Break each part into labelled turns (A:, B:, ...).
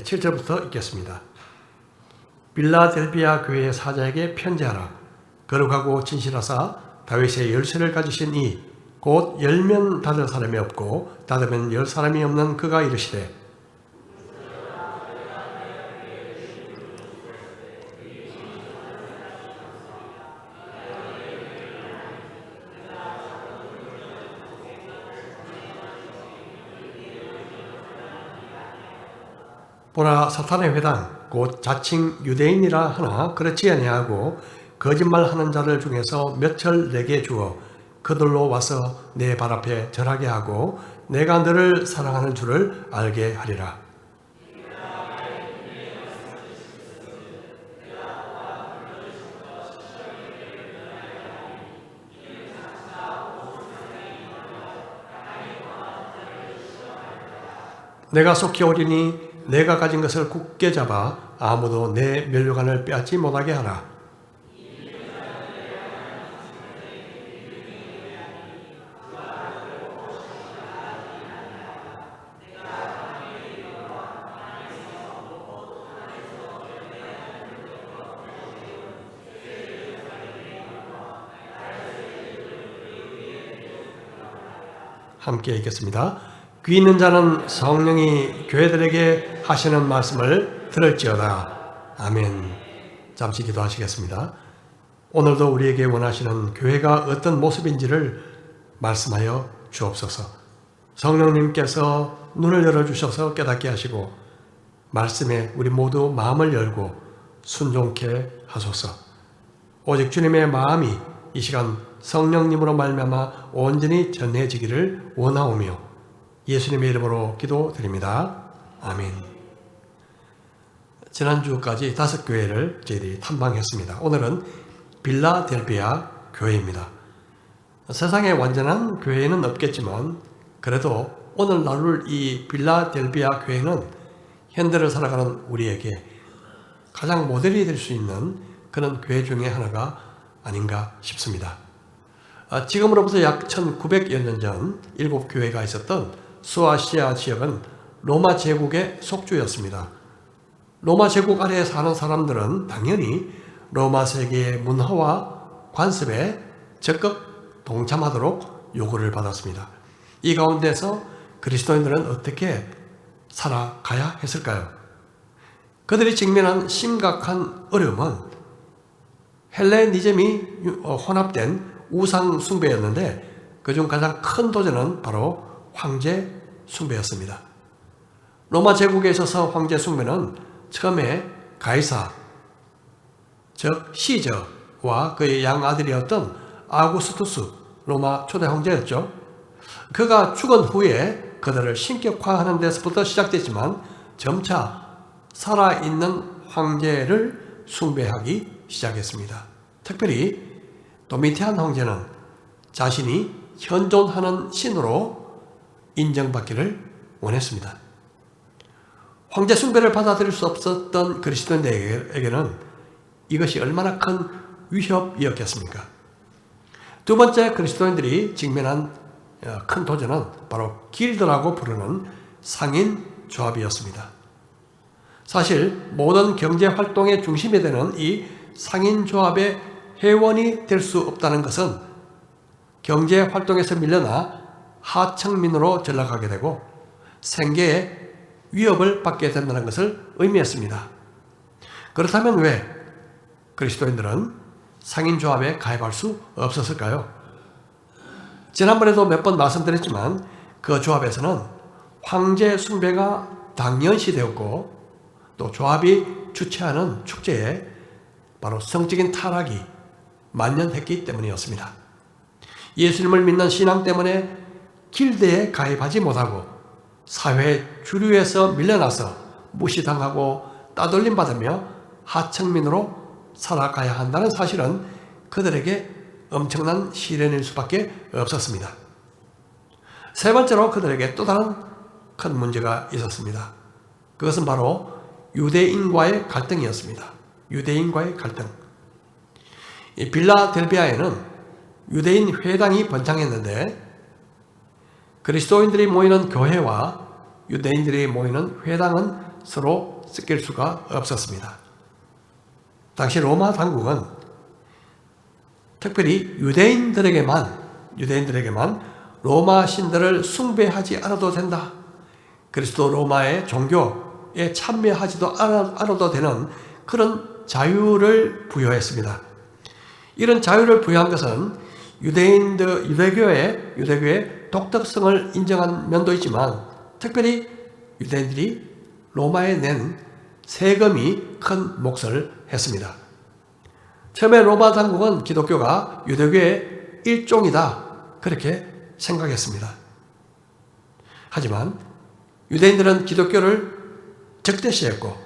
A: 7절부터 읽겠습니다. 빌라델비아 교회의 사자에게 편지하라. 거룩하고 진실하사 다윗의 열쇠를 가지신 이 곧 열면 닫을 사람이 없고 닫으면 열 사람이 없는 그가 이르시되 보라, 사탄의 회당 곧 자칭 유대인이라 하나 그렇지 아니하고 거짓말하는 자들 중에서 몇철 내게 주어 그들로 와서 내 발 앞에 절하게 하고 내가 너를 사랑하는 줄을 알게 하리라. 내가 속히 오리니 내가 가진 것을 굳게 잡아 아무도 내 면류관을 빼앗지 못하게 하라. 함께 읽겠습니다. 귀 있는 자는 성령이 교회들에게 하시는 말씀을 들을지어다. 아멘. 잠시 기도하시겠습니다. 오늘도 우리에게 원하시는 교회가 어떤 모습인지를 말씀하여 주옵소서. 성령님께서 눈을 열어주셔서 깨닫게 하시고 말씀에 우리 모두 마음을 열고 순종케 하소서. 오직 주님의 마음이 이 시간 성령님으로 말미암아 온전히 전해지기를 원하오며 예수님의 이름으로 기도드립니다. 아멘. 지난주까지 5교회를 저희들이 탐방했습니다. 오늘은 빌라델비아 교회입니다. 세상에 완전한 교회는 없겠지만 그래도 오늘 나눌 이 빌라델비아 교회는 현대를 살아가는 우리에게 가장 모델이 될 수 있는 그런 교회 중에 하나가 아닌가 싶습니다. 지금으로부터 약 1900여 년 전 7교회가 있었던 수아시아 지역은 로마 제국의 속주였습니다. 로마 제국 아래에 사는 사람들은 당연히 로마 세계의 문화와 관습에 적극 동참하도록 요구를 받았습니다. 이 가운데서 그리스도인들은 어떻게 살아가야 했을까요? 그들이 직면한 심각한 어려움은 헬레니즘이 혼합된 우상 숭배였는데 그중 가장 큰 도전은 바로 황제 숭배였습니다. 로마 제국에 있어서 황제 숭배는 처음에 가이사, 즉 시저와 그의 양아들이었던 아구스투스, 로마 초대 황제였죠. 그가 죽은 후에 그들을 신격화하는 데서부터 시작됐지만 점차 살아있는 황제를 숭배하기 시작했습니다. 특별히 도미티안 황제는 자신이 현존하는 신으로 인정받기를 원했습니다. 황제 숭배를 받아들일 수 없었던 그리스도인들에게는 이것이 얼마나 큰 위협이었겠습니까? 두 번째 그리스도인들이 직면한 큰 도전은 바로 길드라고 부르는 상인 조합이었습니다. 사실 모든 경제 활동의 중심이 되는 이 상인 조합의 회원이 될 수 없다는 것은 경제 활동에서 밀려나 하층민으로 전락하게 되고 생계에 위협을 받게 된다는 것을 의미했습니다. 그렇다면 왜 그리스도인들은 상인조합에 가입할 수 없었을까요? 지난번에도 몇 번 말씀드렸지만 그 조합에서는 황제 숭배가 당연시되었고 또 조합이 주최하는 축제에 바로 성적인 타락이 만연했기 때문이었습니다. 예수님을 믿는 신앙 때문에 길드에 가입하지 못하고 사회 주류에서 밀려나서 무시당하고 따돌림 받으며 하층민으로 살아가야 한다는 사실은 그들에게 엄청난 시련일 수밖에 없었습니다. 세 번째로 그들에게 또 다른 큰 문제가 있었습니다. 그것은 바로 유대인과의 갈등이었습니다. 유대인과의 갈등. 이 빌라델비아에는 유대인 회당이 번창했는데 그리스도인들이 모이는 교회와 유대인들이 모이는 회당은 것으로 쓰길 수가 없었습니다. 당시 로마 당국은 특별히 유대인들에게만 로마 신들을 숭배하지 않아도 된다. 그리스도 로마의 종교에 참여하지도 않아도 되는 그런 자유를 부여했습니다. 이런 자유를 부여한 것은 유대교의 독특성을 인정한 면도 있지만 특별히 유대인들이 로마에 낸 세금이 큰 몫을 했습니다. 처음에 로마 당국은 기독교가 유대교의 일종이다 그렇게 생각했습니다. 하지만 유대인들은 기독교를 적대시했고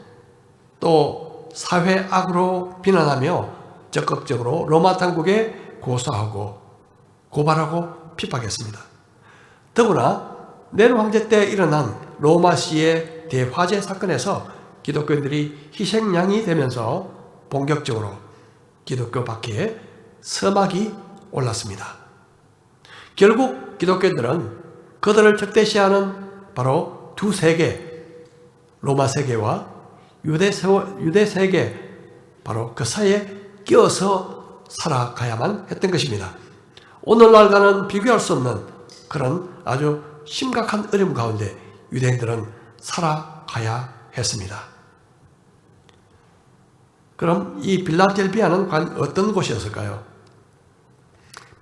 A: 또 사회악으로 비난하며 적극적으로 로마 당국에 고소하고 고발하고 핍박했습니다. 더구나 네로 황제 때 일어난 로마시의 대화재 사건에서 기독교인들이 희생양이 되면서 본격적으로 기독교 박해에 서막이 올랐습니다. 결국 기독교인들은 그들을 적대시하는 바로 두 세계, 로마 세계와 유대 세계, 바로 그 사이에 끼어서 살아가야만 했던 것입니다. 오늘날과는 비교할 수 없는 그런 아주 심각한 어려움 가운데 유대인들은 살아가야 했습니다. 그럼 이 빌라델비아는 과연 어떤 곳이었을까요?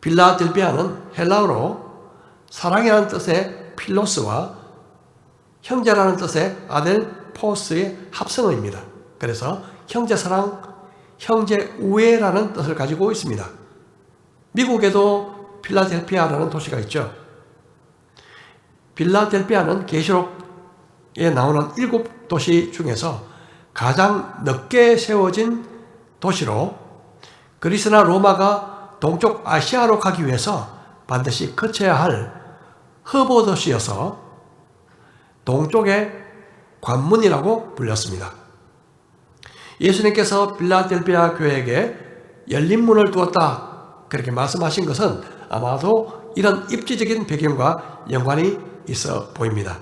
A: 빌라델비아는 헬라어로 사랑이라는 뜻의 필로스와 형제라는 뜻의 아델포스의 합성어입니다. 그래서 형제사랑, 형제우애라는 뜻을 가지고 있습니다. 미국에도 필라델피아라는 도시가 있죠. 필라델피아는 계시록에 나오는 7도시 중에서 가장 늦게 세워진 도시로 그리스나 로마가 동쪽 아시아로 가기 위해서 반드시 거쳐야 할 허브도시여서 동쪽의 관문이라고 불렸습니다. 예수님께서 필라델피아 교회에게 열린 문을 두었다 그렇게 말씀하신 것은 아마도 이런 입지적인 배경과 연관이 있어 보입니다.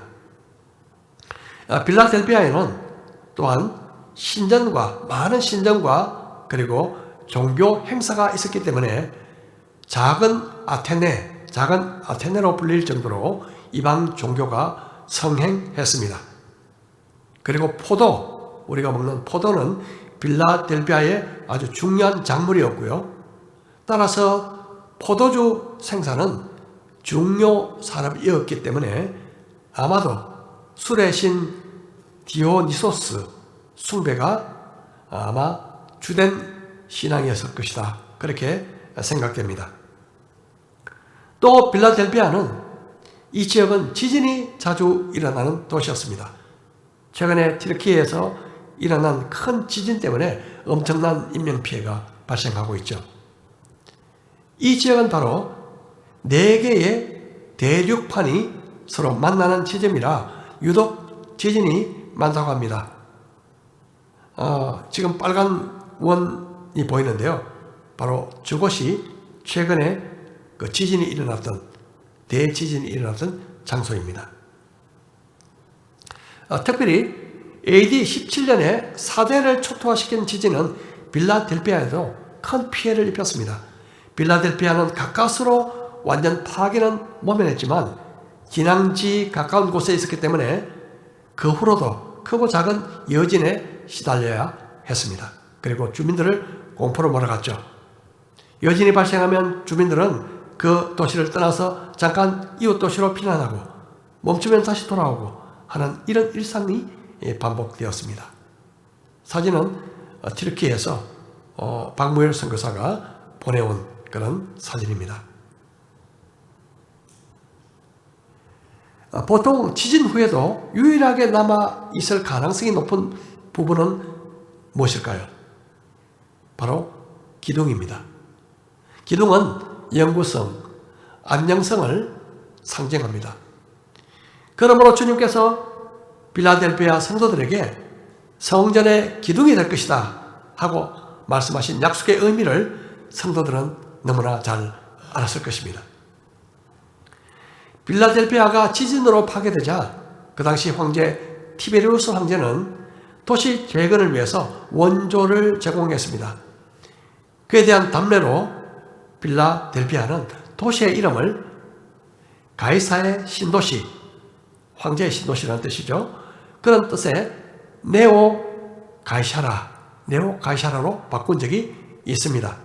A: 필라델피아에는 또한 많은 신전과 그리고 종교 행사가 있었기 때문에 작은 아테네로 불릴 정도로 이방 종교가 성행했습니다. 그리고 우리가 먹는 포도는 필라델피아의 아주 중요한 작물이었고요. 따라서 포도주 생산은 중요 산업이었기 때문에 아마도 술의 신 디오니소스 숭배가 아마 주된 신앙이었을 것이다. 그렇게 생각됩니다. 또 필라델피아는 이 지역은 지진이 자주 일어나는 도시였습니다. 최근에 튀르키예에서 일어난 큰 지진 때문에 엄청난 인명피해가 발생하고 있죠. 이 지역은 바로 4개의 대륙판이 서로 만나는 지점이라 유독 지진이 많다고 합니다. 지금 빨간 원이 보이는데요. 바로 저곳이 최근에 그 지진이 일어났던 대지진이 일어났던 장소입니다. 특별히 AD 17년에 사대를 초토화시킨 지진은 필라델피아에도 큰 피해를 입혔습니다. 필라델피아는 가까스로 완전 파괴는 모면했지만 진앙지 가까운 곳에 있었기 때문에 그 후로도 크고 작은 여진에 시달려야 했습니다. 그리고 주민들을 공포로 몰아갔죠. 여진이 발생하면 주민들은 그 도시를 떠나서 잠깐 이웃 도시로 피난하고 멈추면 다시 돌아오고 하는 이런 일상이 반복되었습니다. 사진은 튀르키예에서 박무열 선교사가 보내온 그런 사진입니다. 보통 지진 후에도 유일하게 남아 있을 가능성이 높은 부분은 무엇일까요? 바로 기둥입니다. 기둥은 영구성, 안녕성을 상징합니다. 그러므로 주님께서 필라델피아 성도들에게 성전의 기둥이 될 것이다 하고 말씀하신 약속의 의미를 성도들은 너무나 잘 알았을 것입니다. 필라델피아가 지진으로 파괴되자 그 당시 황제 티베리우스 황제는 도시 재건을 위해서 원조를 제공했습니다. 그에 대한 답례로 필라델피아는 도시의 이름을 가이사의 신도시, 황제의 신도시라는 뜻이죠. 그런 뜻의 네오 가이사라로 바꾼 적이 있습니다.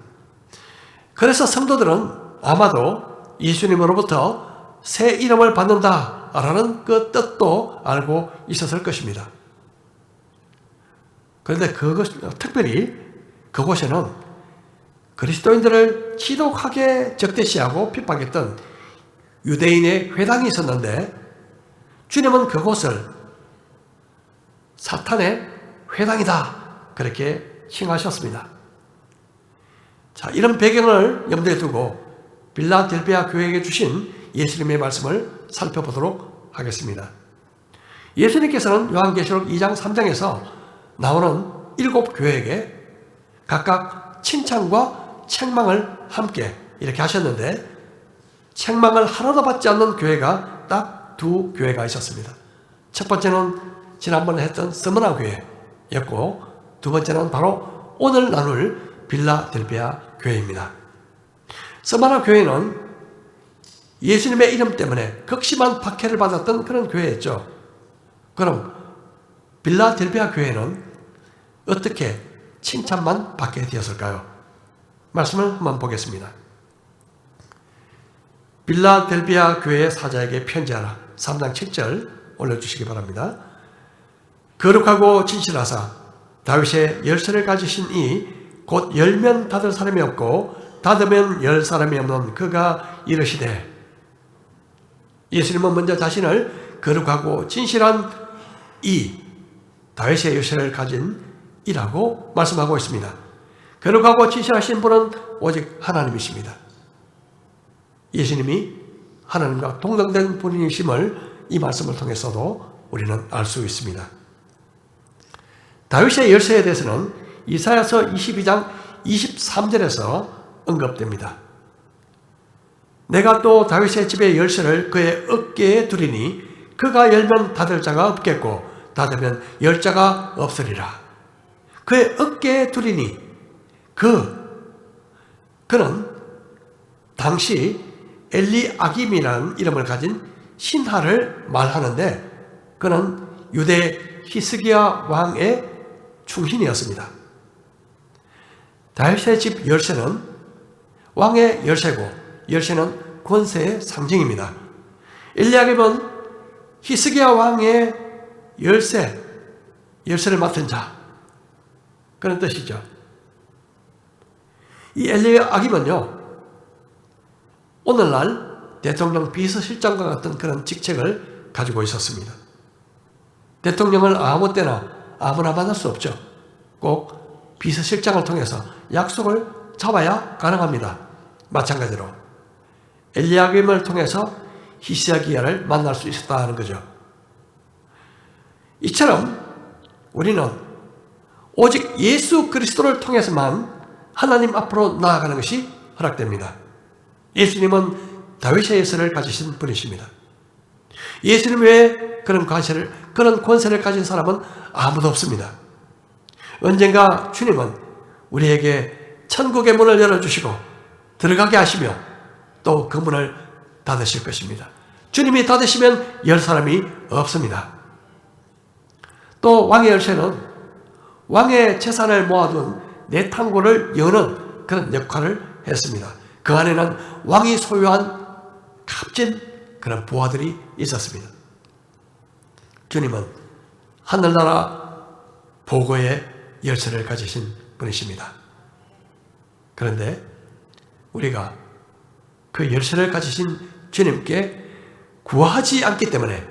A: 그래서 성도들은 아마도 예수님으로부터 새 이름을 받는다라는 그 뜻도 알고 있었을 것입니다. 그런데 특별히 그곳에는 그리스도인들을 지독하게 적대시하고 핍박했던 유대인의 회당이 있었는데 주님은 그곳을 사탄의 회당이다 그렇게 칭하셨습니다. 자, 이런 배경을 염두에 두고 필라델피아 교회에게 주신 예수님의 말씀을 살펴보도록 하겠습니다. 예수님께서는 요한계시록 2장 3장에서 나오는 7교회에게 각각 칭찬과 책망을 함께 이렇게 하셨는데 책망을 하나도 받지 않는 교회가 딱 2교회가 있었습니다. 첫 번째는 지난번에 했던 스무나 교회였고 두 번째는 바로 오늘 나눌 필라델피아 교회입니다. 스무나 교회는 예수님의 이름 때문에 극심한 박해를 받았던 그런 교회였죠. 그럼 필라델피아 교회는 어떻게 칭찬만 받게 되었을까요? 말씀을 한번 보겠습니다. 필라델피아 교회의 사자에게 편지하라. 3장 7절 올려주시기 바랍니다. 거룩하고 진실하사 다윗의 열쇠를 가지신 이 곧 열면 닫을 사람이 없고 닫으면 열 사람이 없는 그가 이르시되, 예수님은 먼저 자신을 거룩하고 진실한 이 다윗의 열쇠를 가진 이라고 말씀하고 있습니다. 거룩하고 진실하신 분은 오직 하나님이십니다. 예수님이 하나님과 동등된 분이심을 이 말씀을 통해서도 우리는 알 수 있습니다. 다윗의 열쇠에 대해서는 이사야서 22장 23절에서 언급됩니다. 내가 또 다윗의 집의 열쇠를 그의 어깨에 두리니 그가 열면 닫을 자가 없겠고 닫으면 열 자가 없으리라. 그의 어깨에 두리니 그는 당시 엘리아김이라는 이름을 가진 신하를 말하는데 그는 유대 히스기야 왕의 충신이었습니다. 다윗의 집 열쇠는 왕의 열쇠고 열쇠는 권세의 상징입니다. 엘리야김은 히스기야 왕의 열쇠를 맡은 자 그런 뜻이죠. 이 엘리야김은요 오늘날 대통령 비서실장과 같은 그런 직책을 가지고 있었습니다. 대통령을 아무 때나 아무나 만날 수 없죠. 꼭 비서실장을 통해서 약속을 잡아야 가능합니다. 마찬가지로 엘리야김을 통해서 히스기야를 만날 수 있었다는 거죠. 이처럼 우리는 오직 예수 그리스도를 통해서만 하나님 앞으로 나아가는 것이 허락됩니다. 예수님은 다윗의 열쇠를 가지신 분이십니다. 예수님 외에 그런 권세를 가진 사람은 아무도 없습니다. 언젠가 주님은 우리에게 천국의 문을 열어주시고 들어가게 하시며 또 그 문을 닫으실 것입니다. 주님이 닫으시면 열 사람이 없습니다. 또 왕의 열쇠는 왕의 재산을 모아둔 내탕고를 여는 그런 역할을 했습니다. 그 안에는 왕이 소유한 값진 그런 부하들이 있었습니다. 주님은 하늘나라 보고의 열쇠를 가지신 분이십니다. 그런데 우리가 그 열쇠를 가지신 주님께 구하지 않기 때문에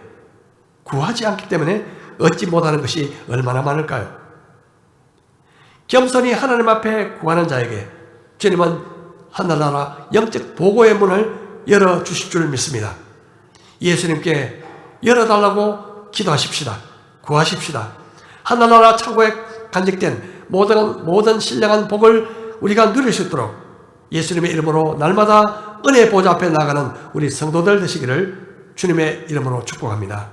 A: 얻지 못하는 것이 얼마나 많을까요? 겸손히 하나님 앞에 구하는 자에게 주님은 하늘나라 영적 보고의 문을 열어주실 줄 믿습니다. 예수님께 열어달라고 기도하십시다. 구하십시다. 하늘나라 창고에 간직된 모든 신령한 복을 우리가 누릴 수 있도록 예수님의 이름으로 날마다 은혜 보좌 앞에 나가는 우리 성도들 되시기를 주님의 이름으로 축복합니다.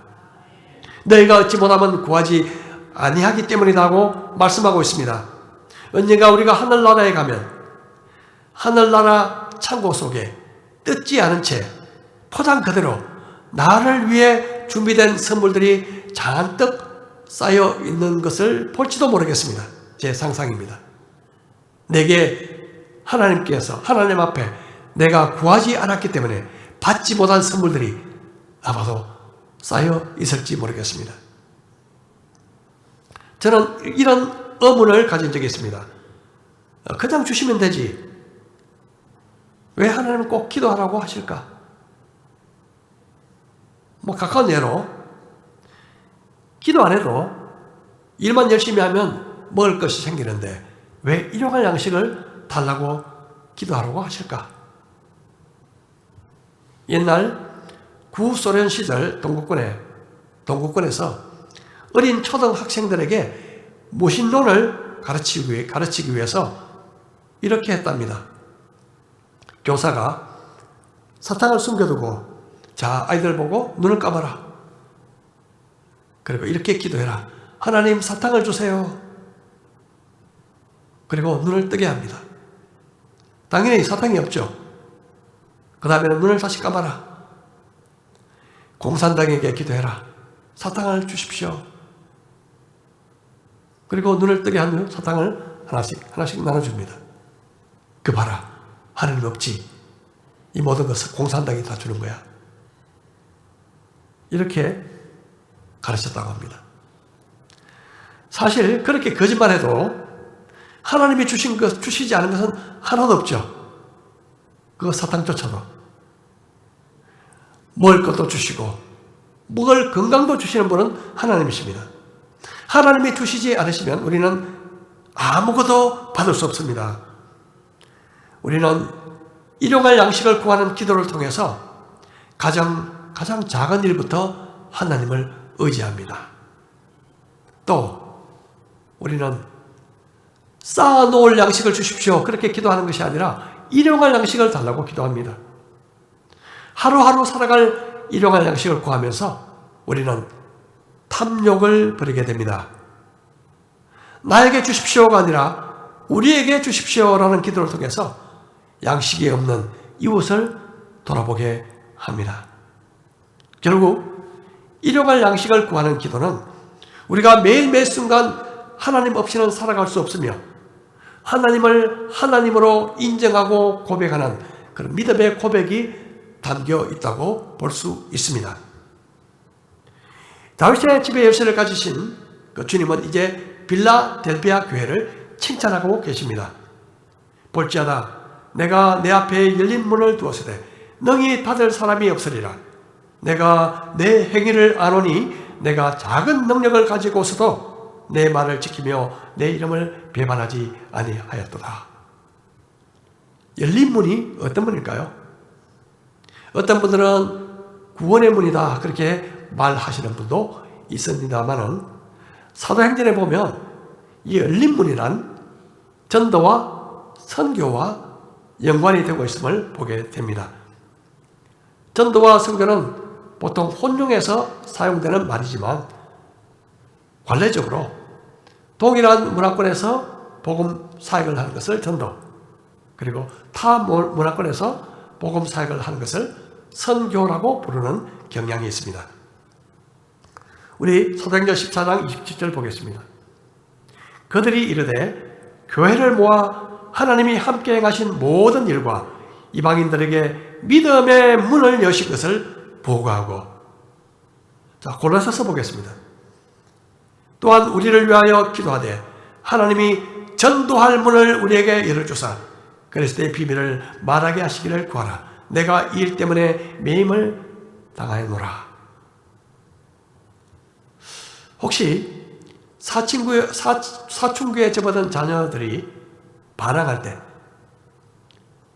A: 너희가 얻지 못하면 구하지 아니하기 때문이라고 말씀하고 있습니다. 언젠가 우리가 하늘나라에 가면 하늘나라 창고 속에 뜯지 않은 채 포장 그대로 나를 위해 준비된 선물들이 잔뜩 쌓여 있는 것을 볼지도 모르겠습니다. 제 상상입니다. 내게 하나님께서 하나님 앞에 내가 구하지 않았기 때문에 받지 못한 선물들이 아마도 쌓여 있을지 모르겠습니다. 저는 이런 의문을 가진 적이 있습니다. 그냥 주시면 되지. 왜 하나님은 꼭 기도하라고 하실까? 가까운 예로 기도 안 해도 일만 열심히 하면 먹을 것이 생기는데 왜 일용할 양식을 달라고 기도하라고 하실까? 옛날 구소련 시절 동구권에서 어린 초등학생들에게 무신론을 가르치기 위해서 이렇게 했답니다. 교사가 사탕을 숨겨두고 자, 아이들 보고 눈을 감아라. 그리고 이렇게 기도해라. 하나님 사탕을 주세요. 그리고 눈을 뜨게 합니다. 당연히 사탕이 없죠. 그 다음에는 눈을 다시 감아라. 공산당에게 기도해라. 사탕을 주십시오. 그리고 눈을 뜨게 한 후 사탕을 하나씩 나눠줍니다. 그 봐라. 하나님 없지. 이 모든 것을 공산당이 다 주는 거야. 이렇게 가르쳤다고 합니다. 사실 그렇게 거짓말해도 하나님이 주시지 않은 것은 하나도 없죠. 그거 사탕조차도. 먹을 것도 주시고 먹을 건강도 주시는 분은 하나님이십니다. 하나님이 주시지 않으시면 우리는 아무것도 받을 수 없습니다. 우리는 일용할 양식을 구하는 기도를 통해서 가장 작은 일부터 하나님을 의지합니다. 또 우리는 쌓아놓을 양식을 주십시오. 그렇게 기도하는 것이 아니라 일용할 양식을 달라고 기도합니다. 하루하루 살아갈 일용할 양식을 구하면서 우리는 탐욕을 부리게 됩니다. 나에게 주십시오가 아니라 우리에게 주십시오라는 기도를 통해서 양식이 없는 이웃을 돌아보게 합니다. 결국 일용할 양식을 구하는 기도는 우리가 매일 순간 하나님 없이는 살아갈 수 없으며 하나님을 하나님으로 인정하고 고백하는 그런 믿음의 고백이 담겨 있다고 볼 수 있습니다. 다윗의 집에 열쇠를 가지신 그 주님은 이제 빌라델비아 교회를 칭찬하고 계십니다. 볼지어다 내가 내 앞에 열린 문을 두었으되 능히 닫을 사람이 없으리라. 내가 내 행위를 아노니 내가 작은 능력을 가지고서도 내 말을 지키며 내 이름을 배반하지 아니하였도다. 열린 문이 어떤 문일까요? 어떤 분들은 구원의 문이다 그렇게 말하시는 분도 있습니다만은 사도행전에 보면 이 열린 문이란 전도와 선교와 연관이 되고 있음을 보게 됩니다. 전도와 선교는 보통 혼용해서 사용되는 말이지만 관례적으로 동일한 문화권에서 복음 사역을 하는 것을 전도, 그리고 타 문화권에서 복음 사역을 하는 것을 선교라고 부르는 경향이 있습니다. 우리 사도행전 14장 27절 보겠습니다. 그들이 이르되 교회를 모아 하나님이 함께 행하신 모든 일과 이방인들에게 믿음의 문을 여신 것을 보고하고. 자, 골로새서 보겠습니다. 또한 우리를 위하여 기도하되 하나님이 전도할 문을 우리에게 열어주사 그리스도의 비밀을 말하게 하시기를 구하라. 내가 이 일 때문에 매임을 당하였노라. 혹시 사춘기에 접어든 자녀들이 반항할 때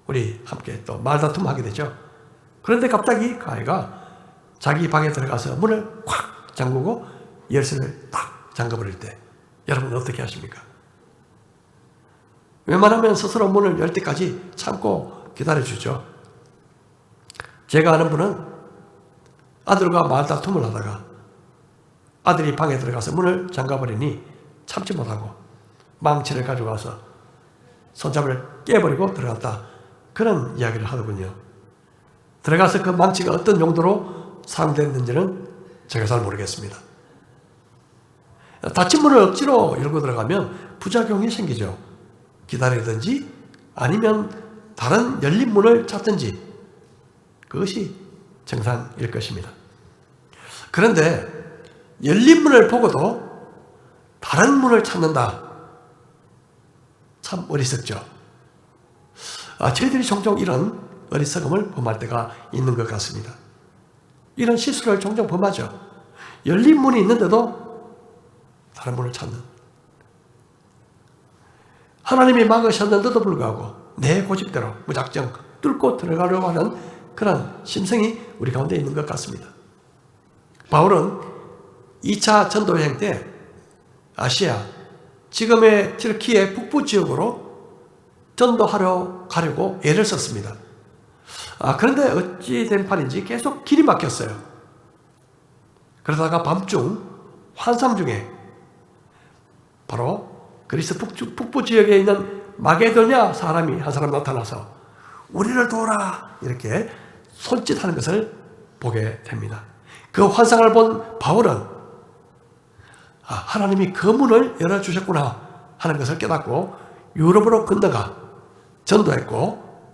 A: 우리 함께 또 말다툼 하게 되죠. 그런데 갑자기 그 아이가 자기 방에 들어가서 문을 콱 잠그고 열쇠를 딱 잠궈버릴 때 여러분 어떻게 하십니까? 웬만하면 스스로 문을 열 때까지 참고 기다려주죠. 제가 아는 분은 아들과 말다툼을 하다가 아들이 방에 들어가서 문을 잠가버리니 참지 못하고 망치를 가져가서 손잡이를 깨버리고 들어갔다. 그런 이야기를 하더군요. 들어가서 그 망치가 어떤 용도로 사용됐는지는 제가 잘 모르겠습니다. 닫힌 문을 억지로 열고 들어가면 부작용이 생기죠. 기다리든지 아니면 다른 열린 문을 찾든지 그것이 정상일 것입니다. 그런데 열린 문을 보고도 다른 문을 찾는다. 참 어리석죠. 저희들이 종종 이런 어리석음을 범할 때가 있는 것 같습니다. 이런 실수를 종종 범하죠. 열린 문이 있는데도 다른 문을 찾는. 하나님이 막으셨는데도 불구하고 내 고집대로 무작정 뚫고 들어가려고 하는 그런 심성이 우리 가운데 있는 것 같습니다. 바울은 2차 전도여행 때 아시아, 지금의 튀르키예 북부 지역으로 전도하러 가려고 애를 썼습니다. 그런데 어찌 된 판인지 계속 길이 막혔어요. 그러다가 밤중 환상 중에 바로 그리스 북부 지역에 있는 마게도냐 사람이 한 사람 나타나서 우리를 도우라 이렇게 손짓하는 것을 보게 됩니다. 그 환상을 본 바울은 하나님이 그 문을 열어주셨구나 하는 것을 깨닫고 유럽으로 건너가 전도했고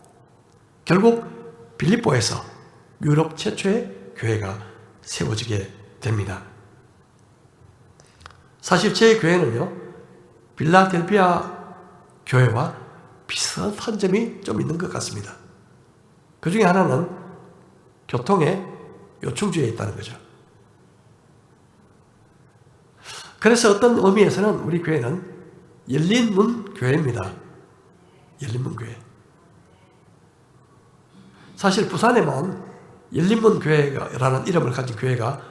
A: 결국 빌립보에서 유럽 최초의 교회가 세워지게 됩니다. 사실 제 교회는요, 빌라델피아 교회와 비슷한 점이 좀 있는 것 같습니다. 그 중에 하나는 교통의 요충지에 있다는 거죠. 그래서 어떤 의미에서는 우리 교회는 열린 문 교회입니다. 열린 문 교회. 사실 부산에만 열린 문 교회라는 이름을 가진 교회가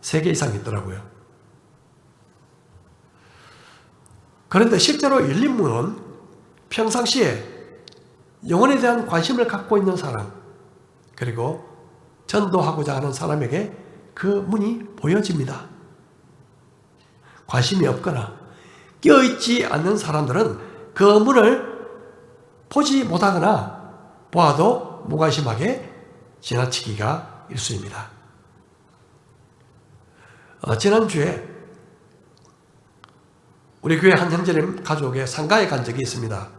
A: 3개 이상 있더라고요. 그런데 실제로 열린 문은 평상시에 영혼에 대한 관심을 갖고 있는 사람, 그리고 전도하고자 하는 사람에게 그 문이 보여집니다. 관심이 없거나 끼어있지 않는 사람들은 그 문을 보지 못하거나 보아도 무관심하게 지나치기가 일쑤입니다. 지난주에 우리 교회 한 형제님 가족의 상가에 간 적이 있습니다.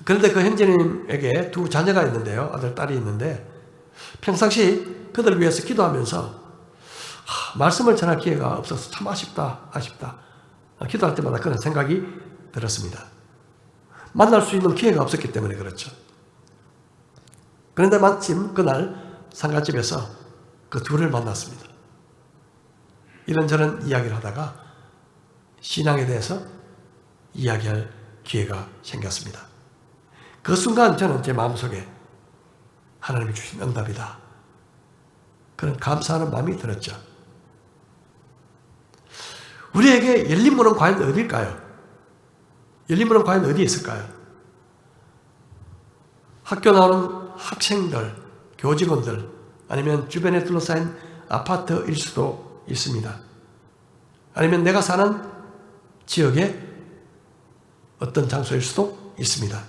A: 그런데 그 형제님에게 2 자녀가 있는데요. 아들, 딸이 있는데 평상시 그들을 위해서 기도하면서 말씀을 전할 기회가 없어서 참 아쉽다. 기도할 때마다 그런 생각이 들었습니다. 만날 수 있는 기회가 없었기 때문에 그렇죠. 그런데 마침 그날 상가집에서 그 둘을 만났습니다. 이런저런 이야기를 하다가 신앙에 대해서 이야기할 기회가 생겼습니다. 그 순간 저는 제 마음속에 하나님이 주신 응답이다. 그런 감사하는 마음이 들었죠. 우리에게 열린 문은 과연 어디일까요? 열린 문은 과연 어디에 있을까요? 학교 나오는 학생들, 교직원들, 아니면 주변에 둘러싸인 아파트일 수도 있습니다. 아니면 내가 사는 지역의 어떤 장소일 수도 있습니다.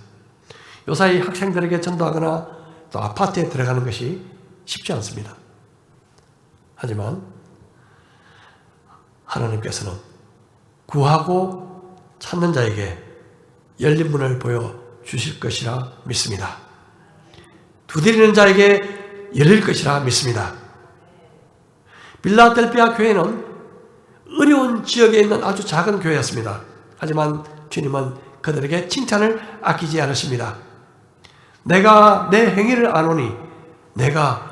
A: 요사이 학생들에게 전도하거나 또 아파트에 들어가는 것이 쉽지 않습니다. 하지만 하나님께서는 구하고 찾는 자에게 열린 문을 보여주실 것이라 믿습니다. 두드리는 자에게 열릴 것이라 믿습니다. 빌라델피아 교회는 어려운 지역에 있는 아주 작은 교회였습니다. 하지만 주님은 그들에게 칭찬을 아끼지 않으십니다. 내가 내 행위를 아노니 내가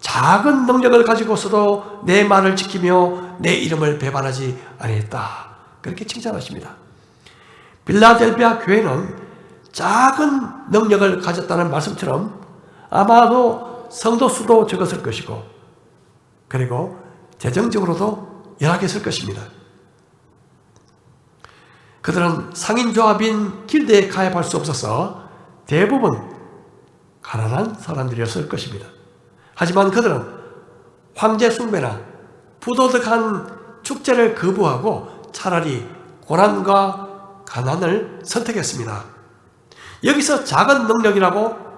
A: 작은 능력을 가지고서도 내 말을 지키며 내 이름을 배반하지 아니했다. 그렇게 칭찬하십니다. 빌라델피아 교회는 작은 능력을 가졌다는 말씀처럼 아마도 성도 수도 적었을 것이고 그리고 재정적으로도 열악했을 것입니다. 그들은 상인조합인 길드에 가입할 수 없어서 대부분 가난한 사람들이었을 것입니다. 하지만 그들은 황제 숭배나 부도덕한 축제를 거부하고 차라리 고난과 가난을 선택했습니다. 여기서 작은 능력이라고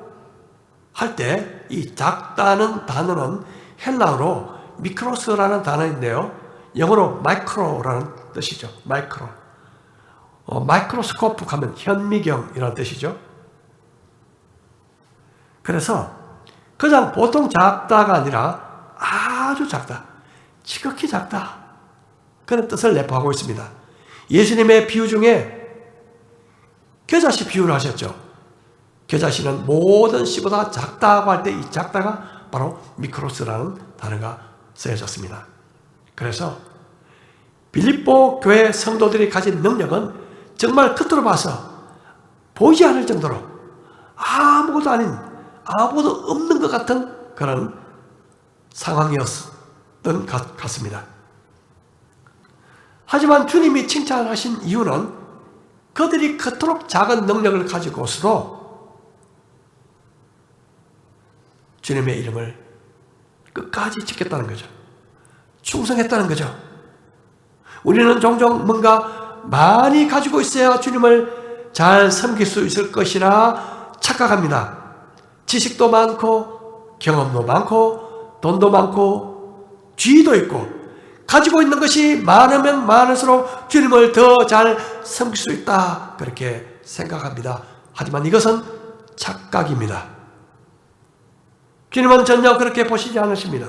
A: 할 때 이 작다는 단어는 헬라어로 미크로스라는 단어인데요. 영어로 마이크로라는 뜻이죠. 마이크로. 마이크로스코프 하면 현미경이라는 뜻이죠. 그래서 그냥 보통 작다가 아니라 아주 작다, 지극히 작다, 그런 뜻을 내포하고 있습니다. 예수님의 비유 중에 겨자씨 비유를 하셨죠. 겨자씨는 모든 씨보다 작다고 할 때 이 작다가 바로 미크로스라는 단어가 쓰여졌습니다. 그래서 빌립보 교회 성도들이 가진 능력은 정말 겉으로 봐서 보이지 않을 정도로 아무것도 아닌, 아무것도 없는 것 같은 그런 상황이었던 것 같습니다. 하지만 주님이 칭찬하신 이유는 그들이 그토록 작은 능력을 가지고서도 주님의 이름을 끝까지 지켰다는 거죠. 충성했다는 거죠. 우리는 종종 뭔가 많이 가지고 있어야 주님을 잘 섬길 수 있을 것이라 착각합니다. 지식도 많고 경험도 많고 돈도 많고 지위도 있고 가지고 있는 것이 많으면 많을수록 주님을 더 잘 섬길 수 있다, 그렇게 생각합니다. 하지만 이것은 착각입니다. 주님은 전혀 그렇게 보시지 않으십니다.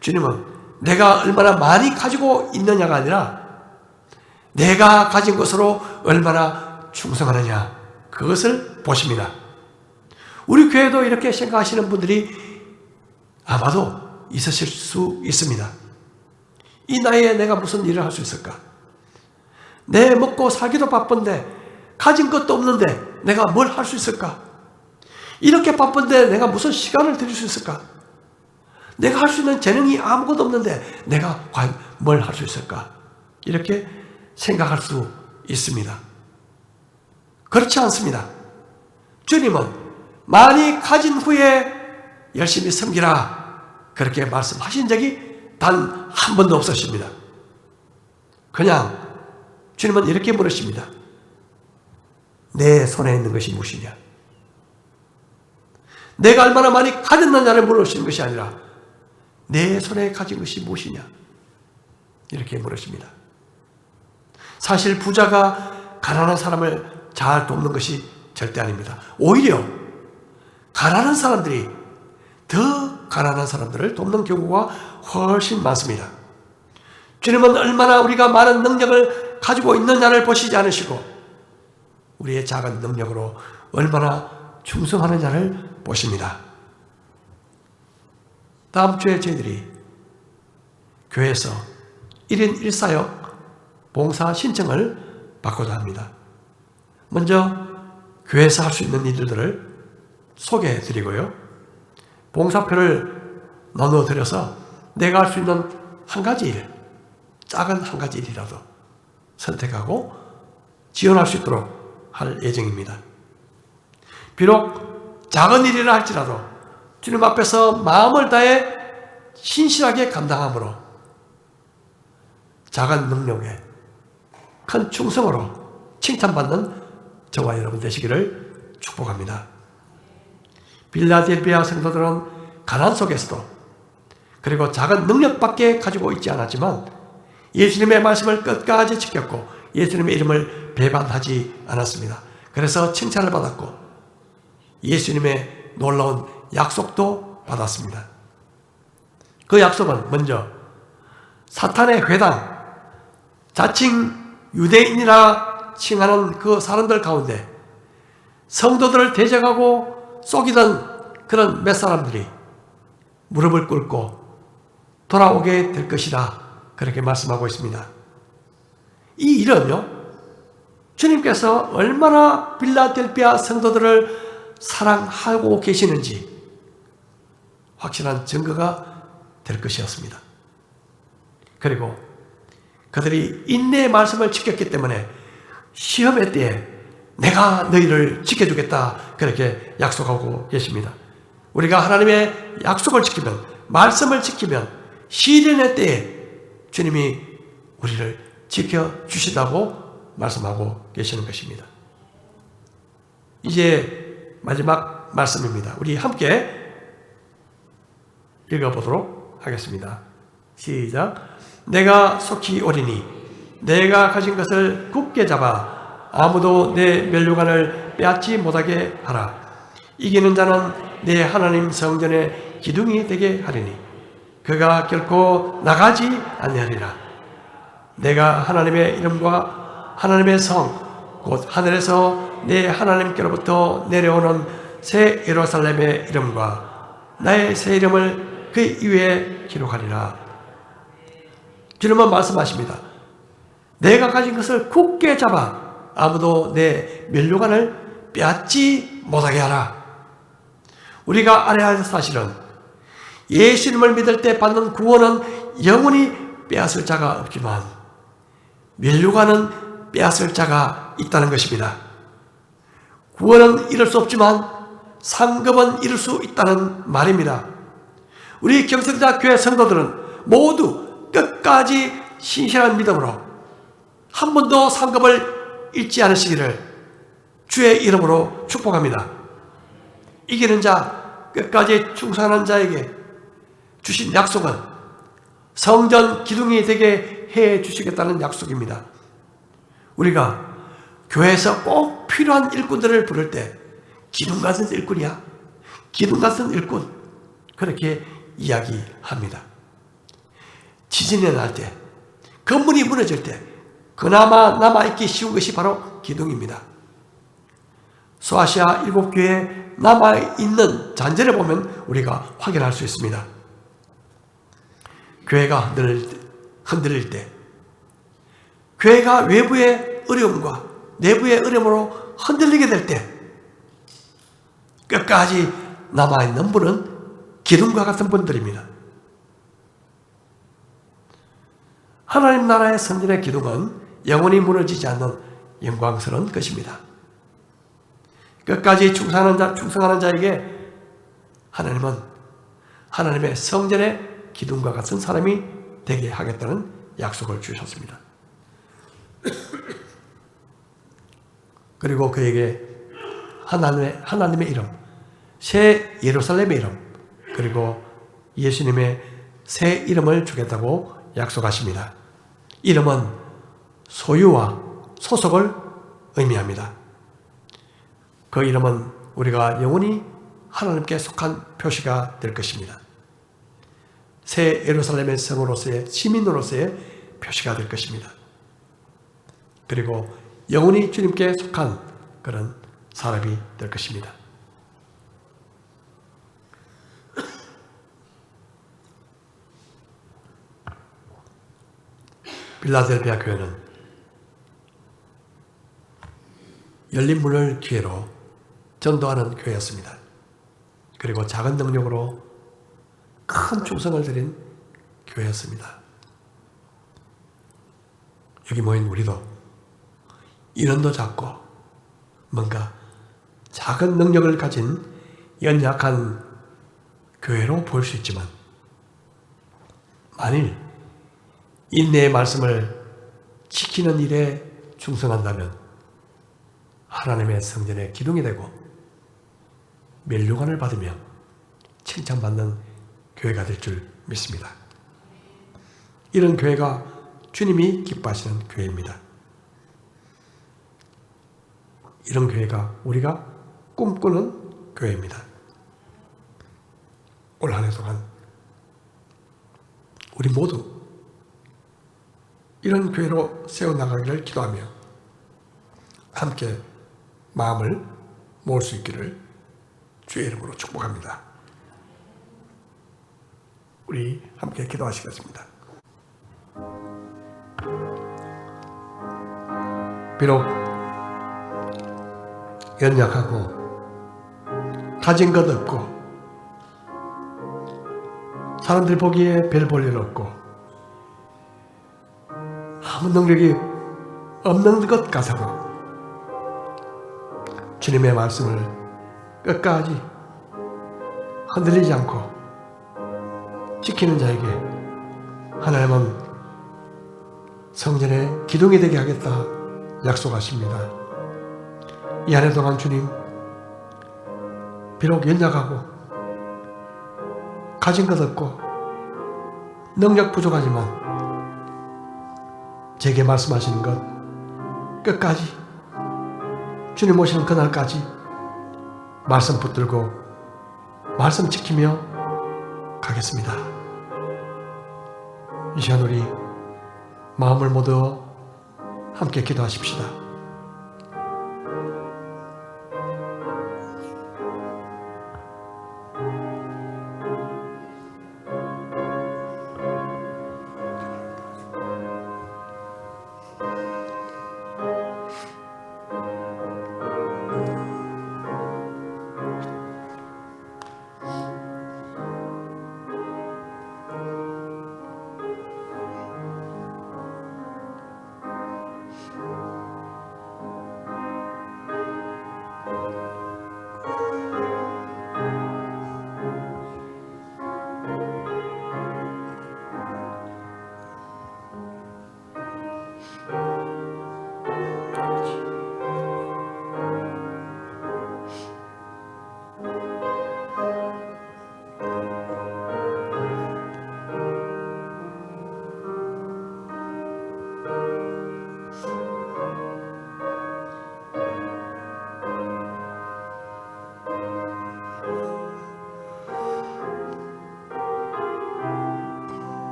A: 주님은 내가 얼마나 많이 가지고 있느냐가 아니라 내가 가진 것으로 얼마나 충성하느냐, 그것을 보십니다. 우리 교회도 이렇게 생각하시는 분들이 아마도 있으실 수 있습니다. 이 나이에 내가 무슨 일을 할 수 있을까? 내 먹고 살기도 바쁜데 가진 것도 없는데 내가 뭘 할 수 있을까? 이렇게 바쁜데 내가 무슨 시간을 들일 수 있을까? 내가 할 수 있는 재능이 아무것도 없는데 내가 과연 뭘 할 수 있을까? 이렇게 생각할 수 있습니다. 그렇지 않습니다. 주님은 많이 가진 후에 열심히 섬기라, 그렇게 말씀하신 적이 단 한 번도 없으십니다. 그냥 주님은 이렇게 물으십니다. 내 손에 있는 것이 무엇이냐? 내가 얼마나 많이 가졌느냐를 물으시는 것이 아니라 내 손에 가진 것이 무엇이냐, 이렇게 물으십니다. 사실 부자가 가난한 사람을 잘 돕는 것이 절대 아닙니다. 오히려 가난한 사람들이 더 가난한 사람들을 돕는 경우가 훨씬 많습니다. 주님은 얼마나 우리가 많은 능력을 가지고 있느냐를 보시지 않으시고 우리의 작은 능력으로 얼마나 충성하느냐를 보십니다. 다음 주에 저희들이 교회에서 1인 1사역 봉사 신청을 받고자 합니다. 먼저 교회에서 할 수 있는 일들을 소개해 드리고요, 봉사표를 나누어 드려서 내가 할 수 있는 한 가지 일, 작은 한 가지 일이라도 선택하고 지원할 수 있도록 할 예정입니다. 비록 작은 일이라 할지라도 주님 앞에서 마음을 다해 신실하게 감당함으로 작은 능력에 큰 충성으로 칭찬받는 저와 여러분 되시기를 축복합니다. 빌라델비아 성도들은 가난 속에서도 그리고 작은 능력밖에 가지고 있지 않았지만 예수님의 말씀을 끝까지 지켰고 예수님의 이름을 배반하지 않았습니다. 그래서 칭찬을 받았고 예수님의 놀라운 약속도 받았습니다. 그 약속은 먼저 사탄의 회당, 자칭 유대인이라 칭하는 그 사람들 가운데 성도들을 대적하고 속이던 그런 몇 사람들이 무릎을 꿇고 돌아오게 될 것이다, 그렇게 말씀하고 있습니다. 이 일은요, 주님께서 얼마나 빌라델비아 성도들을 사랑하고 계시는지 확실한 증거가 될 것이었습니다. 그리고 그들이 인내의 말씀을 지켰기 때문에 시험의 때에 내가 너희를 지켜주겠다, 그렇게 약속하고 계십니다. 우리가 하나님의 약속을 지키면, 말씀을 지키면 시련의 때에 주님이 우리를 지켜주시다고 말씀하고 계시는 것입니다. 이제 마지막 말씀입니다. 우리 함께 읽어보도록 하겠습니다. 시작. 내가 속히 오리니 내가 가진 것을 굳게 잡아 아무도 내 면류관을 빼앗지 못하게 하라. 이기는 자는 내 하나님 성전의 기둥이 되게 하리니 그가 결코 나가지 아니하리라. 내가 하나님의 이름과 하나님의 성 곧 하늘에서 내 하나님께로부터 내려오는 새 예루살렘의 이름과 나의 새 이름을 그 위에 기록하리라. 주님은 말씀하십니다. 내가 가진 것을 굳게 잡아 아무도 내 면류관을 빼앗지 못하게 하라. 우리가 알아야 할 사실은 예수님을 믿을 때 받는 구원은 영원히 빼앗을 자가 없지만 면류관은 빼앗을 자가 있다는 것입니다. 구원은 이룰 수 없지만 상급은 이룰 수 있다는 말입니다. 우리 경성자 교회 성도들은 모두 끝까지 신실한 믿음으로 한 번도 상급을 잃지 않으시기를 주의 이름으로 축복합니다. 이기는 자, 끝까지 충성하는 자에게 주신 약속은 성전 기둥이 되게 해 주시겠다는 약속입니다. 우리가 교회에서 꼭 필요한 일꾼들을 부를 때 기둥 같은 일꾼이야, 기둥 같은 일꾼, 그렇게 이야기합니다. 지진이 날 때, 건물이 무너질 때 그나마 남아있기 쉬운 것이 바로 기둥입니다. 소아시아 7교회에 남아있는 잔재를 보면 우리가 확인할 수 있습니다. 교회가 흔들릴 때, 교회가 외부의 어려움과 내부의 어려움으로 흔들리게 될 때 끝까지 남아있는 분은 기둥과 같은 분들입니다. 하나님 나라의 성전의 기둥은 영원히 무너지지 않는 영광스러운 것입니다. 끝까지 충성하는 자에게 하나님은 하나님의 성전의 기둥과 같은 사람이 되게 하겠다는 약속을 주셨습니다. 그리고 그에게 하나님의 이름, 새 예루살렘의 이름, 그리고 예수님의 새 이름을 주겠다고 약속하십니다. 이름은 소유와 소속을 의미합니다. 그 이름은 우리가 영원히 하나님께 속한 표시가 될 것입니다. 새 예루살렘의 성으로서의 시민으로서의 표시가 될 것입니다. 그리고 영원히 주님께 속한 그런 사람이 될 것입니다. 빌라델비아 교회는 열린 문을 기회로 전도하는 교회였습니다. 그리고 작은 능력으로 큰 충성을 드린 교회였습니다. 여기 모인 우리도 인원도 작고 뭔가 작은 능력을 가진 연약한 교회로 보일 수 있지만 만일 인내의 말씀을 지키는 일에 충성한다면 하나님의 성전의 기둥이 되고 면류관을 받으며 칭찬받는 교회가 될 줄 믿습니다. 이런 교회가 주님이 기뻐하시는 교회입니다. 이런 교회가 우리가 꿈꾸는 교회입니다. 올 한 해 동안 우리 모두 이런 교회로 세워나가기를 기도하며 함께 마음을 모을 수 있기를 주의 이름으로 축복합니다. 우리 함께 기도하시겠습니다. 비록 연약하고 가진 것 없고 사람들 보기에 별 볼 일 없고 아무 능력이 없는 것 같아도 주님의 말씀을 끝까지 흔들리지 않고 지키는 자에게 하나님은 성전의 기둥이 되게 하겠다 약속하십니다. 이 한 해 동안 주님, 비록 연약하고 가진 것 없고 능력 부족하지만 제게 말씀하시는 것 끝까지 주님 오시는 그날까지 말씀 붙들고 말씀 지키며 가겠습니다. 이 시간 우리 마음을 모두 함께 기도하십시다.